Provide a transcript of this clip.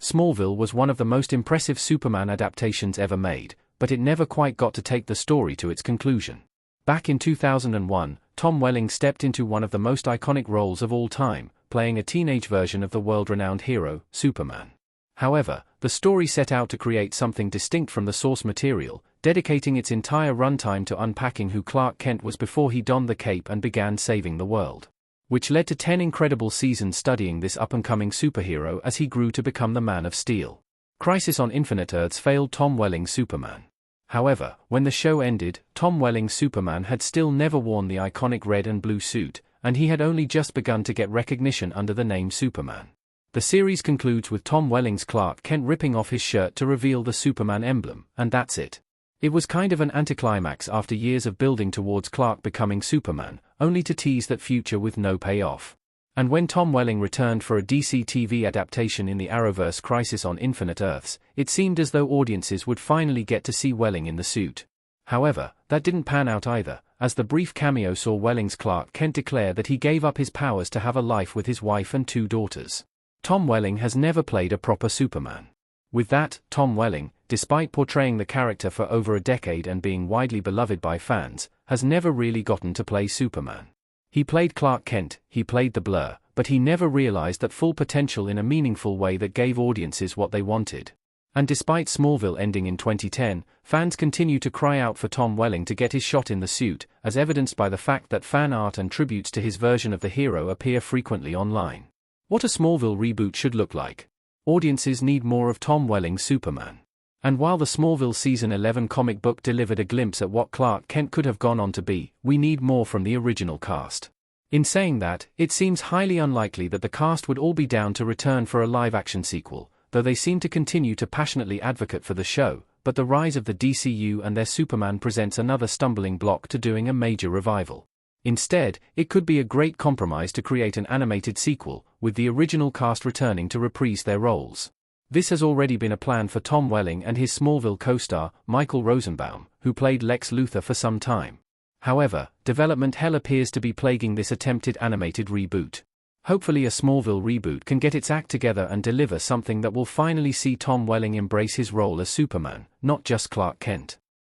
Smallville was one of the most impressive Superman adaptations ever made, but it never quite got to take the story to its conclusion. Back in 2001, Tom Welling stepped into one of the most iconic roles of all time, playing a teenage version of the world-renowned hero, Superman. However, the story set out to create something distinct from the source material, dedicating its entire runtime to unpacking who Clark Kent was before he donned the cape and began saving the world. Which led to 10 incredible seasons studying this up-and-coming superhero as he grew to become the Man of Steel. Crisis on Infinite Earths failed Tom Welling's Superman. However, when the show ended, Tom Welling's Superman had still never worn the iconic red and blue suit, and he had only just begun to get recognition under the name Superman. The series concludes with Tom Welling's Clark Kent ripping off his shirt to reveal the Superman emblem, and that's it. It was kind of an anticlimax after years of building towards Clark becoming Superman, only to tease that future with no payoff. And when Tom Welling returned for a DC TV adaptation in the Arrowverse Crisis on Infinite Earths, it seemed as though audiences would finally get to see Welling in the suit. However, that didn't pan out either, as the brief cameo saw Welling's Clark Kent declare that he gave up his powers to have a life with his wife and 2 daughters. Tom Welling has never played a proper Superman. With that, Tom Welling, despite portraying the character for over a decade and being widely beloved by fans, has never really gotten to play Superman. He played Clark Kent, he played the Blur, but he never realized that full potential in a meaningful way that gave audiences what they wanted. And despite Smallville ending in 2010, fans continue to cry out for Tom Welling to get his shot in the suit, as evidenced by the fact that fan art and tributes to his version of the hero appear frequently online. What a Smallville reboot should look like. Audiences need more of Tom Welling's Superman. And while the Smallville Season 11 comic book delivered a glimpse at what Clark Kent could have gone on to be, we need more from the original cast. In saying that, it seems highly unlikely that the cast would all be down to return for a live-action sequel, though they seem to continue to passionately advocate for the show, but the rise of the DCU and their Superman presents another stumbling block to doing a major revival. Instead, it could be a great compromise to create an animated sequel, with the original cast returning to reprise their roles. This has already been a plan for Tom Welling and his Smallville co-star, Michael Rosenbaum, who played Lex Luthor for some time. However, development hell appears to be plaguing this attempted animated reboot. Hopefully a Smallville reboot can get its act together and deliver something that will finally see Tom Welling embrace his role as Superman, not just Clark Kent.